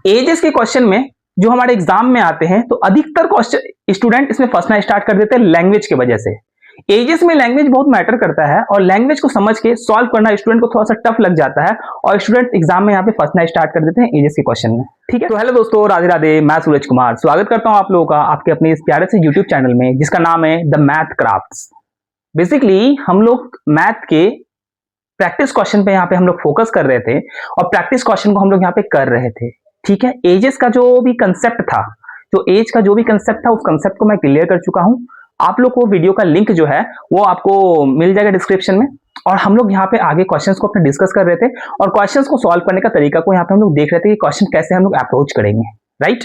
Edges के question में जो हमारे एग्जाम में आते हैं तो अधिकतर क्वेश्चन स्टूडेंट इसमें फंसना स्टार्ट कर देते हैं लैंग्वेज की वजह से। एजेस में लैंग्वेज बहुत मैटर करता है और लैंग्वेज को समझ के सॉल्व करना स्टूडेंट को थोड़ा सा टफ लग जाता है और स्टूडेंट एग्जाम में यहाँ पे फंसना स्टार्ट कर देते हैं एजेस के क्वेश्चन में। ठीक है, तो हेलो दोस्तों, राधे राधे। मैं सूरज कुमार स्वागत करता हूँ आप लोगों का आपके अपने इस प्यारे से यूट्यूब चैनल में जिसका नाम है द मैथ क्राफ्ट्स। बेसिकली हम लोग मैथ के प्रैक्टिस क्वेश्चन पे यहाँ पे हम लोग फोकस कर रहे थे और प्रैक्टिस क्वेश्चन को हम लोग यहाँ पे कर रहे थे। ठीक है, एजेस का जो भी कंसेप्ट था, जो एज का जो भी कंसेप्ट था, उस कंसेप्ट को मैं क्लियर कर चुका हूँ। आप लोग को वीडियो का लिंक जो है वो आपको मिल जाएगा डिस्क्रिप्शन में। और हम लोग यहाँ पे आगे क्वेश्चंस को अपने डिस्कस कर रहे थे और क्वेश्चंस को सॉल्व करने का तरीका को यहाँ पे हम लोग देख रहे थे कि क्वेश्चन कैसे हम लोग अप्रोच करेंगे। राइट,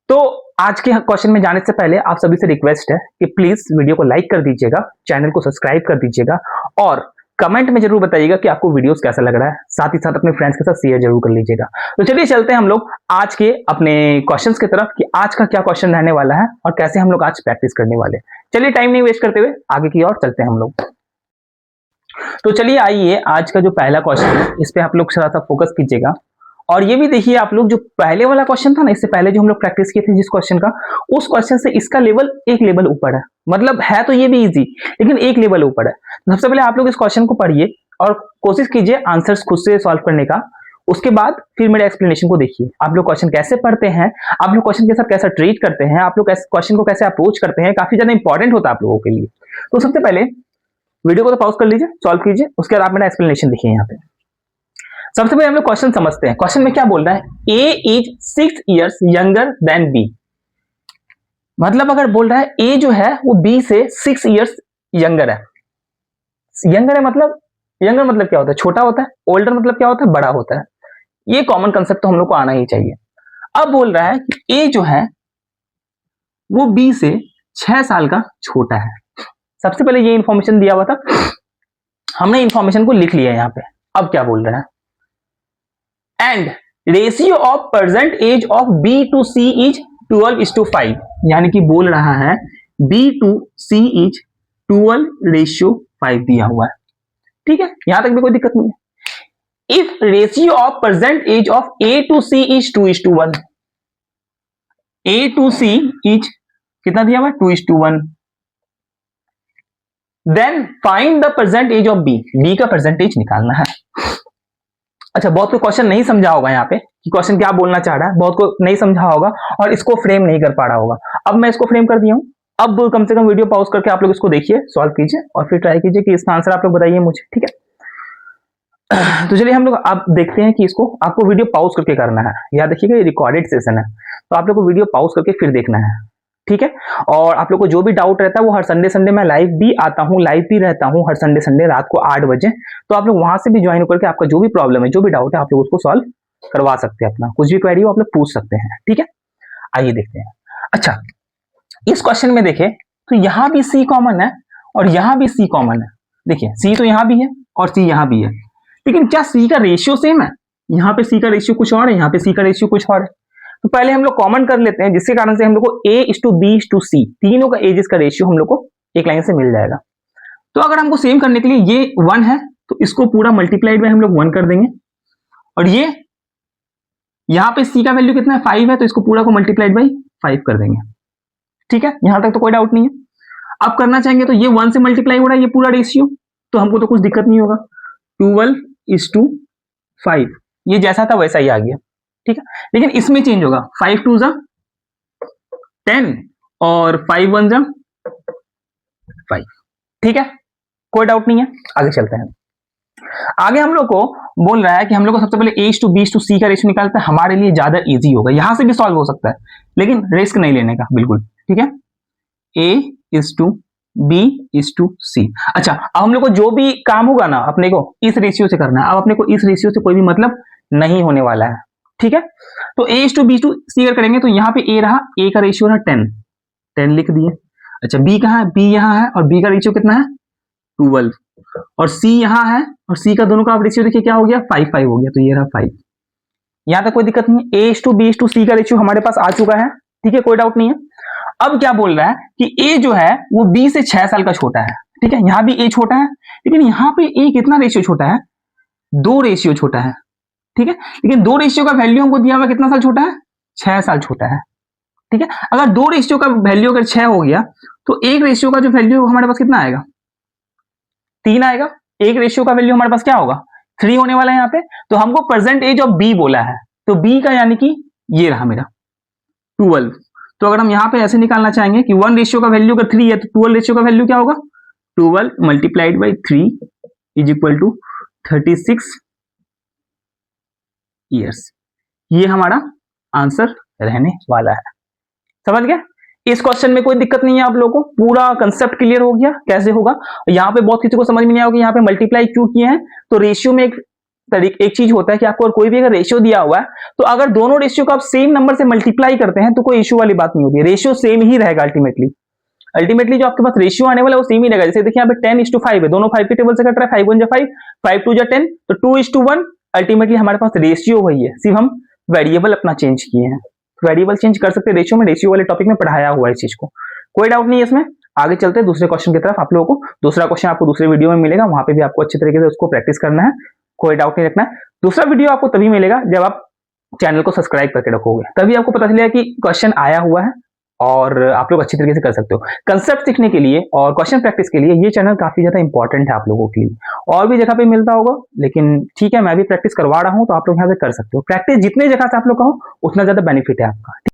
तो आज के क्वेश्चन में जाने से पहले आप सभी से रिक्वेस्ट है कि प्लीज वीडियो को लाइक कर दीजिएगा, चैनल को सब्सक्राइब कर दीजिएगा और कमेंट में जरूर बताइएगा कि आपको वीडियोस कैसा लग रहा है। साथ ही साथ अपने फ्रेंड्स के साथ शेयर जरूर कर लीजिएगा। तो चलिए चलते हैं हम लोग आज के अपने क्वेश्चंस की तरफ कि आज का क्या क्वेश्चन रहने वाला है और कैसे हम लोग आज प्रैक्टिस करने वाले। चलिए टाइम नहीं वेस्ट करते हुए आगे की ओर चलते हैं हम लोग। तो चलिए आइए, आज का जो पहला क्वेश्चन है इस पे आप लोग थोड़ा सा फोकस कीजिएगा और ये भी देखिए आप लोग, जो पहले वाला क्वेश्चन था ना, इससे पहले जो हम लोग प्रैक्टिस किए थे जिस क्वेश्चन का, उस क्वेश्चन से इसका लेवल एक लेवल ऊपर है। मतलब है तो ये भी इजी लेकिन एक लेवल ऊपर है। सबसे पहले आप लोग इस क्वेश्चन को पढ़िए और कोशिश कीजिए आंसर्स खुद से सॉल्व करने का। उसके बाद फिर मेरे एक्सप्लेनेशन को देखिए। आप लोग क्वेश्चन कैसे पढ़ते हैं, आप लोग क्वेश्चन के साथ कैसा ट्रीट करते हैं, आप लोग क्वेश्चन को कैसे अप्रोच करते हैं, काफी ज्यादा इंपॉर्टेंट होता है आप लोगों के लिए। तो सबसे पहले वीडियो को तो पॉज कर लीजिए, सॉल्व कीजिए, उसके बाद आप मेरा एक्सप्लेनेशन देखिए। यहाँ पे सबसे पहले हम लोग क्वेश्चन समझते हैं। क्वेश्चन में क्या बोल रहा है, A is 6 years younger than B. मतलब अगर बोल रहा है ए जो है वो बी से 6 years यंगर है। यंगर है मतलब, यंगर मतलब क्या होता है, छोटा होता है। ओल्डर मतलब क्या होता है, बड़ा होता है। ये कॉमन कंसेप्ट तो हम लोग को आना ही चाहिए। अब बोल रहा है कि ए जो है वो बी से 6 साल का छोटा है। सबसे पहले ये इंफॉर्मेशन दिया हुआ था, हमने इंफॉर्मेशन को लिख लिया यहाँ पे। अब क्या बोल रहा है, and ratio of present age of B to C is 12:5। यानी कि बोल रहा है बी टू सी इज 12:5 दिया हुआ है। ठीक है, यहां तक भी कोई दिक्कत नहीं है। If ratio of present age of A to C is 2:1, A to C is कितना दिया हुआ है, 2:1, then find the present age of B. B का प्रेजेंट एज निकालना है। अच्छा, बहुत को क्वेश्चन नहीं समझा होगा यहाँ पे कि क्वेश्चन क्या बोलना चाह रहा है, बहुत को नहीं समझा होगा और इसको फ्रेम नहीं कर पा रहा होगा। अब मैं इसको फ्रेम कर दिया हूँ। अब कम से कम वीडियो पॉज करके आप लोग इसको देखिए, सॉल्व कीजिए और फिर ट्राई कीजिए कि इसका आंसर आप लोग बताइए मुझे। ठीक है, तो चलिए हम लोग अब देखते हैं कि इसको आपको वीडियो पॉज करके करना है। याद रखिएगा ये रिकॉर्डेड सेशन है तो आप लोग को वीडियो पॉज करके फिर देखना है। ठीक है, और आप लोग को जो भी डाउट रहता है वो हर संडे मैं लाइव भी आता हूँ, लाइव भी रहता हूँ हर संडे रात को 8 बजे। तो आप लोग वहां से भी ज्वाइन करके आपका जो भी प्रॉब्लम है, जो भी डाउट है, आप लोग उसको सॉल्व करवा सकते हैं। अपना कुछ भी क्वेरी हो आप लोग पूछ सकते हैं। ठीक है, आइए देखते हैं। अच्छा, इस क्वेश्चन में देखें तो यहां भी सी कॉमन है और यहां भी सी कॉमन है। देखिए सी तो यहां भी है और सी यहां भी है, लेकिन क्या सी का रेशियो सेम है? यहाँ पे सी का रेशियो कुछ और है, यहाँ पे सी का रेशियो कुछ और है। तो पहले हम लोग कॉमन कर लेते हैं, जिसके कारण से हम लोग को A:B:C तीनों का एजेस का रेशियो हम लोग को एक लाइन से मिल जाएगा। तो अगर हमको सेम करने के लिए ये 1 है तो इसको पूरा मल्टीप्लाइड में हम लोग 1 कर देंगे और ये यहाँ पे C का वैल्यू कितना है, 5 है, तो इसको पूरा को मल्टीप्लाइड बाई 5 कर देंगे। ठीक है, यहां तक तो कोई डाउट नहीं है। अब करना चाहेंगे तो ये 1 से मल्टीप्लाई हो रहा है ये पूरा रेशियो, तो हमको तो कुछ दिक्कत नहीं होगा। 12:5 ये जैसा था वैसा ही आ गया। ठीक है, लेकिन इसमें चेंज होगा। 5 2 10 और 5 1 5। ठीक है, कोई डाउट नहीं है। आगे चलते हैं। आगे हम लोग को बोल रहा है कि हम लोग को सबसे पहले A:B:C का रेशियो निकालता है। हमारे लिए ज्यादा इजी होगा, यहां से भी सॉल्व हो सकता है लेकिन रिस्क नहीं लेने का बिल्कुल। ठीक है, A:B:C। अच्छा, अब हम लोग को जो भी काम होगा ना अपने को इस रेशियो से करना है। अब अपने को इस रेशियो से कोई भी मतलब नहीं होने वाला है। ठीक है, तो A:B:C अगर करेंगे तो यहाँ पे A रहा, A का रेशियो रहा 10 लिख दिए। अच्छा, B कहाँ है, B यहाँ है और B का रेशियो कितना है 12 और C यहाँ है और C का दोनों का आप रेशियो देखिए क्या हो गया 5 हो गया, तो ये रहा 5। यहाँ तक कोई दिक्कत नहीं है। A:B:C का रेशियो हमारे पास आ चुका है। ठीक है, कोई डाउट नहीं है। अब क्या बोल रहा है कि A जो है वो B से 6 साल का छोटा है। ठीक है, यहाँ भी A छोटा है लेकिन यहाँ पे A कितना रेशियो छोटा है, 2 रेशियो छोटा है। ठीक है, लेकिन 2 रेशियो का वैल्यू हमको दिया हुआ कितना साल छोटा है, 6 साल छोटा है। ठीक है, अगर 2 रेशियो का वैल्यू अगर 6 हो गया तो एक रेशियो का जो वैल्यू हमारे पास कितना आएगा, 3 आएगा। एक रेशियो का वैल्यू हमारे पास क्या होगा, 3 होने वाला है यहाँ पे। तो हमको प्रेजेंट एज ऑफ बी बोला है, तो बी का यानी कि ये रहा मेरा 12। तो अगर हम यहाँ पे ऐसे निकालना चाहेंगे कि 1 रेशियो का वैल्यू अगर 3 है तो 12 रेशियो का वैल्यू क्या होगा, 12 multiplied by 3 is equal to 36 years. ये हमारा आंसर रहने वाला है। समझ गया, इस क्वेश्चन में कोई दिक्कत नहीं है आप लोगों को, पूरा कंसेप्ट क्लियर हो गया कैसे होगा। यहाँ पे बहुत किसी को समझ में नहीं आया कि यहाँ पे मल्टीप्लाई क्यों किए हैं। तो रेशियो में एक चीज होता है कि आपको कोई भी अगर रेशियो दिया हुआ है तो अगर दोनों रेशियो को आप सेम नंबर से मल्टीप्लाई करते हैं तो कोई इश्यू वाली बात नहीं होती है, रेशियो सेम ही रहेगा अल्टीमेटली जो आपके पास रेशियो आने वाला है वो सेम ही रहेगा। जैसे देखिए यहाँ पे 10:5 है, दोनों 5 के टेबल से कट रहा है, 5 1 जा 5, 5 2 जा 10, तो 2:1। अल्टीमेटली हमारे पास रेशियो वही है, सिर्फ हम वेरिएबल अपना चेंज किए हैं। वेरिएबल चेंज कर सकते हैं रेशियो में, रेशियो वाले टॉपिक में पढ़ाया हुआ है इस चीज को, कोई डाउट नहीं है इसमें। आगे चलते हैं दूसरे क्वेश्चन की तरफ। आप लोगों को दूसरा क्वेश्चन आपको दूसरे वीडियो में मिलेगा, वहां पे भी आपको अच्छे तरीके से उसको प्रैक्टिस करना है, कोई डाउट नहीं रखना है। दूसरा वीडियो आपको तभी मिलेगा जब आप चैनल को सब्सक्राइब करके रखोगे, तभी आपको पता चलेगा कि क्वेश्चन आया हुआ है और आप लोग अच्छी तरीके से कर सकते हो। कंसेप्ट सीखने के लिए और क्वेश्चन प्रैक्टिस के लिए ये चैनल काफी ज्यादा इंपॉर्टेंट है आप लोगों के लिए। और भी जगह पे मिलता होगा, लेकिन ठीक है मैं भी प्रैक्टिस करवा रहा हूं तो आप लोग यहाँ पे कर सकते हो। प्रैक्टिस जितने जगह से आप लोग कहो उतना ज्यादा बेनिफिट है आपका।